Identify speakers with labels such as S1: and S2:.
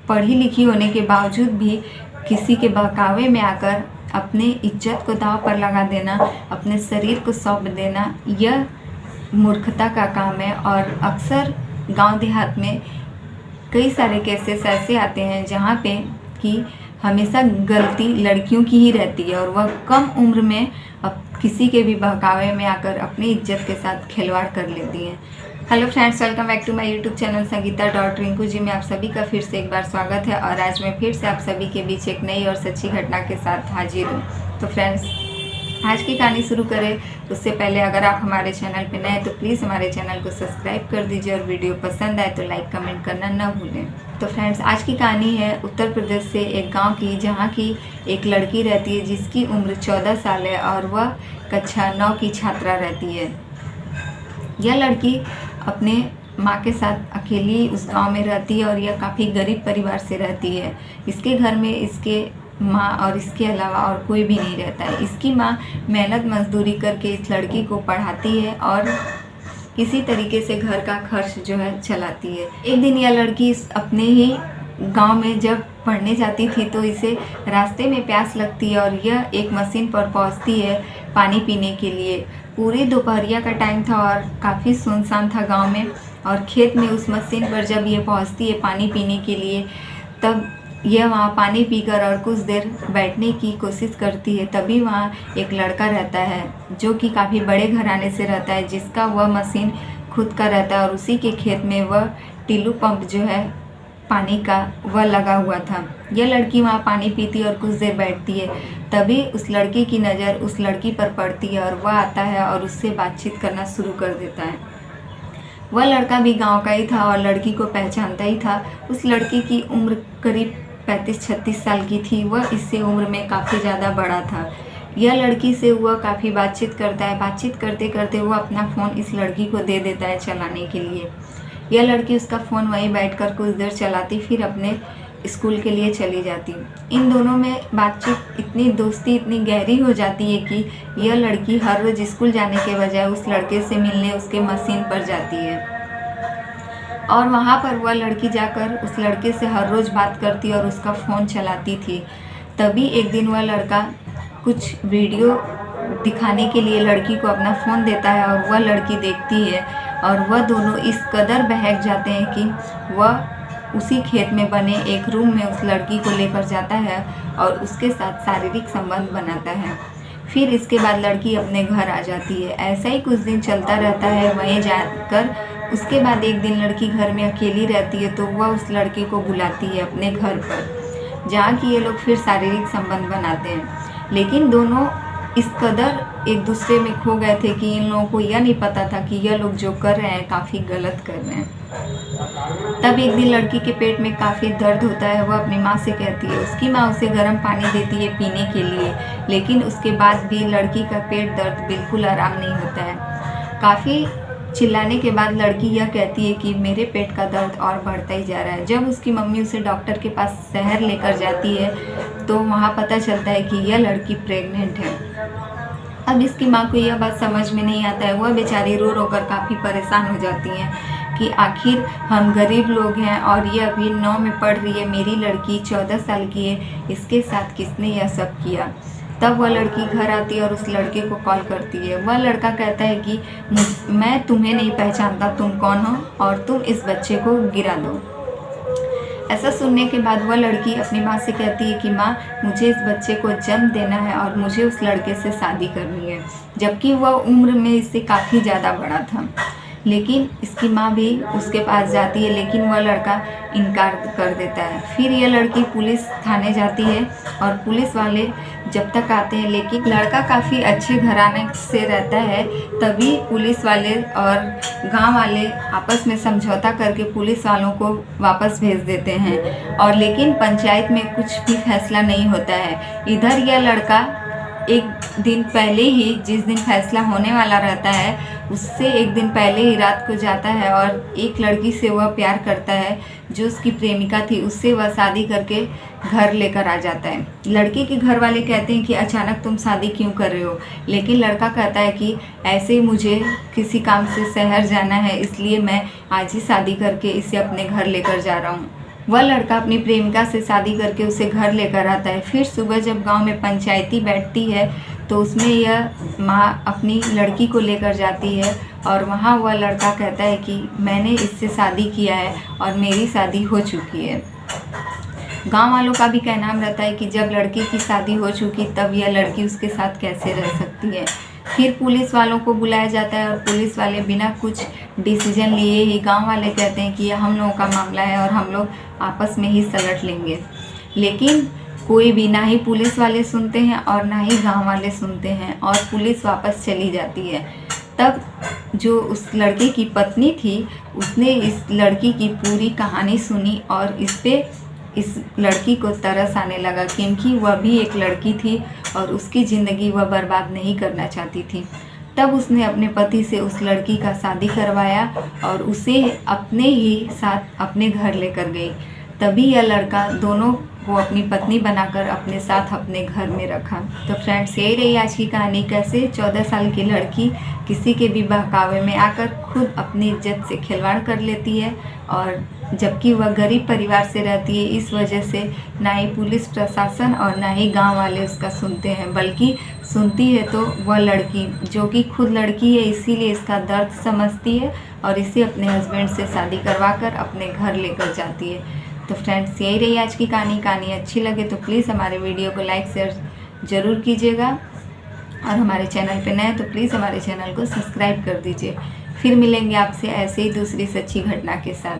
S1: पढ़ी लिखी होने के बावजूद भी किसी के बहकावे में आकर अपने इज्जत को दांव पर लगा देना, अपने शरीर को सौंप देना, यह मूर्खता का काम है। और अक्सर गांव देहात में कई सारे केसेस ऐसे आते हैं जहां पे कि हमेशा गलती लड़कियों की ही रहती है और वह कम उम्र में अब किसी के भी बहकावे में आकर अपनी इज्जत के साथ खिलवाड़ कर लेती हैं। Hello friends, welcome back to my YouTube channel Sangeeta Rinku ji में आप सभी का फिर से एक बार स्वागत है। और आज मैं फिर से आप सभी के बीच एक नई और सच्ची घटना के साथ हाजिर हूँ। तो फ्रेंड्स, आज की कहानी शुरू करें उससे पहले अगर आप हमारे चैनल पर नए हैं तो प्लीज़ हमारे चैनल को सब्सक्राइब कर दीजिए और वीडियो पसंद आए तो लाइक कमेंट करना न भूलें। तो फ्रेंड्स, आज की कहानी है उत्तर प्रदेश से एक गांव की, जहां की एक लड़की रहती है जिसकी उम्र 14 साल है और वह कक्षा 9 की छात्रा रहती है। यह लड़की अपने माँ के साथ अकेली उस गांव में रहती है और यह काफ़ी गरीब परिवार से रहती है। इसके घर में इसके माँ और इसके अलावा और कोई भी नहीं रहता है। इसकी माँ मेहनत मजदूरी करके इस लड़की को पढ़ाती है और किसी तरीके से घर का खर्च जो है चलाती है। एक दिन यह लड़की अपने ही गांव में जब पढ़ने जाती थी तो इसे रास्ते में प्यास लगती है और यह एक मशीन पर पहुंचती है पानी पीने के लिए। पूरी दोपहरिया का टाइम था और काफ़ी सुनसान था गांव में। और खेत में उस मशीन पर जब यह पहुंचती है पानी पीने के लिए, तब यह वहाँ पानी पीकर और कुछ देर बैठने की कोशिश करती है। तभी वहाँ एक लड़का रहता है जो कि काफ़ी बड़े घराने से रहता है, जिसका वह मशीन खुद का रहता है और उसी के खेत में वह टिल्लू पंप जो है पानी का वह लगा हुआ था। यह लड़की वहाँ पानी पीती और कुछ देर बैठती है। तभी उस लड़की की नज़र उस लड़की पर पड़ती है और वह आता है और उससे बातचीत करना शुरू कर देता है। वह लड़का भी गांव का ही था और लड़की को पहचानता ही था। उस लड़की की उम्र करीब 35-36 साल की थी। वह इससे उम्र में काफ़ी ज़्यादा बड़ा था। यह लड़की से वह काफ़ी बातचीत करता है। बातचीत करते करते वह अपना फ़ोन इस लड़की को दे देता है चलाने के लिए। यह लड़की उसका फ़ोन वहीं बैठकर कुछ देर चलाती, फिर अपने स्कूल के लिए चली जाती। इन दोनों में बातचीत इतनी दोस्ती इतनी गहरी हो जाती है कि यह लड़की हर रोज़ स्कूल जाने के बजाय उस लड़के से मिलने उसके मशीन पर जाती है और वहाँ पर वह लड़की जाकर उस लड़के से हर रोज़ बात करती और उसका फ़ोन चलाती थी। तभी एक दिन वह लड़का कुछ वीडियो दिखाने के लिए लड़की को अपना फ़ोन देता है और वह लड़की देखती है और वह दोनों इस कदर बहक जाते हैं कि वह उसी खेत में बने एक रूम में उस लड़की को लेकर जाता है और उसके साथ शारीरिक संबंध बनाता है। फिर इसके बाद लड़की अपने घर आ जाती है। ऐसा ही कुछ दिन चलता रहता है वहीं जाकर। उसके बाद एक दिन लड़की घर में अकेली रहती है तो वह उस लड़के को बुलाती है अपने घर पर, जहाँ कि ये लोग फिर शारीरिक संबंध बनाते हैं। लेकिन दोनों इस कदर एक दूसरे में खो गए थे कि इन लोगों को यह नहीं पता था कि यह लोग जो कर रहे हैं काफ़ी गलत कर रहे हैं। तब एक दिन लड़की के पेट में काफ़ी दर्द होता है। वह अपनी माँ से कहती है। उसकी माँ उसे गर्म पानी देती है पीने के लिए, लेकिन उसके बाद भी लड़की का पेट दर्द बिल्कुल आराम नहीं होता है। काफ़ी चिल्लाने के बाद लड़की यह कहती है कि मेरे पेट का दर्द और बढ़ता ही जा रहा है। जब उसकी मम्मी उसे डॉक्टर के पास शहर लेकर जाती है तो वहाँ पता चलता है कि यह लड़की प्रेग्नेंट है। अब इसकी माँ को यह बात समझ में नहीं आता है। वह बेचारी रो रो कर काफ़ी परेशान हो जाती हैं कि आखिर हम गरीब लोग हैं और ये अभी 9 में पढ़ रही है, मेरी लड़की 14 साल की है, इसके साथ किसने यह सब किया। तब वह लड़की घर आती है और उस लड़के को कॉल करती है। वह लड़का कहता है कि मैं तुम्हें नहीं पहचानता, तुम कौन हो और तुम इस बच्चे को गिरा दो। ऐसा सुनने के बाद वह लड़की अपनी माँ से कहती है कि माँ, मुझे इस बच्चे को जन्म देना है और मुझे उस लड़के से शादी करनी है, जबकि वह उम्र में इससे काफ़ी ज़्यादा बड़ा था। लेकिन इसकी माँ भी उसके पास जाती है, लेकिन वह लड़का इनकार कर देता है। फिर यह लड़की पुलिस थाने जाती है और पुलिस वाले जब तक आते हैं, लेकिन लड़का काफ़ी अच्छे घराने से रहता है, तभी पुलिस वाले और गांव वाले आपस में समझौता करके पुलिस वालों को वापस भेज देते हैं। और लेकिन पंचायत में कुछ भी फैसला नहीं होता है। इधर यह लड़का एक दिन पहले ही, जिस दिन फैसला होने वाला रहता है उससे एक दिन पहले ही रात को जाता है और एक लड़की से वह प्यार करता है जो उसकी प्रेमिका थी। उससे वह शादी करके घर लेकर आ जाता है। लड़की के घर वाले कहते हैं कि अचानक तुम शादी क्यों कर रहे हो, लेकिन लड़का कहता है कि ऐसे ही मुझे किसी काम से शहर जाना है, इसलिए मैं आज ही शादी करके इसे अपने घर लेकर जा रहा हूँ। वह लड़का अपनी प्रेमिका से शादी करके उसे घर लेकर आता है। फिर सुबह जब गांव में पंचायती बैठती है तो उसमें यह माँ अपनी लड़की को लेकर जाती है और वहाँ वह लड़का कहता है कि मैंने इससे शादी किया है और मेरी शादी हो चुकी है। गांव वालों का भी कहना रहता है कि जब लड़की की शादी हो चुकी तब यह लड़की उसके साथ कैसे रह सकती है। फिर पुलिस वालों को बुलाया जाता है और पुलिस वाले बिना कुछ डिसीजन लिए ही गांव वाले कहते हैं कि यह हम लोगों का मामला है और हम लोग आपस में ही सलट लेंगे। लेकिन कोई भी, ना ही पुलिस वाले सुनते हैं और ना ही गांव वाले सुनते हैं और पुलिस वापस चली जाती है। तब जो उस लड़के की पत्नी थी उसने इस लड़की की पूरी कहानी सुनी और इस लड़की को तरस आने लगा, क्योंकि वह भी एक लड़की थी और उसकी ज़िंदगी वह बर्बाद नहीं करना चाहती थी। तब उसने अपने पति से उस लड़की का शादी करवाया और उसे अपने ही साथ अपने घर लेकर गई। तभी यह लड़का दोनों को अपनी पत्नी बनाकर अपने साथ अपने घर में रखा। तो फ्रेंड्स, यही रही आज की कहानी, कैसे 14 साल की लड़की किसी के भी बहकावे में आकर खुद अपनी इज्जत से खिलवाड़ कर लेती है और जबकि वह गरीब परिवार से रहती है। इस वजह से ना ही पुलिस प्रशासन और ना ही गांव वाले उसका सुनते हैं, बल्कि सुनती है तो वह लड़की जो कि खुद लड़की है, इसीलिए इसका दर्द समझती है और इसे अपने हस्बैंड से शादी करवाकर अपने घर लेकर जाती है। तो फ्रेंड्स, यही रही आज की कहानी अच्छी लगे तो प्लीज़ हमारे वीडियो को लाइक शेयर ज़रूर कीजिएगा और हमारे चैनल पे नए तो प्लीज़ हमारे चैनल को सब्सक्राइब कर दीजिए। फिर मिलेंगे आपसे ऐसे ही दूसरी सच्ची घटना के साथ।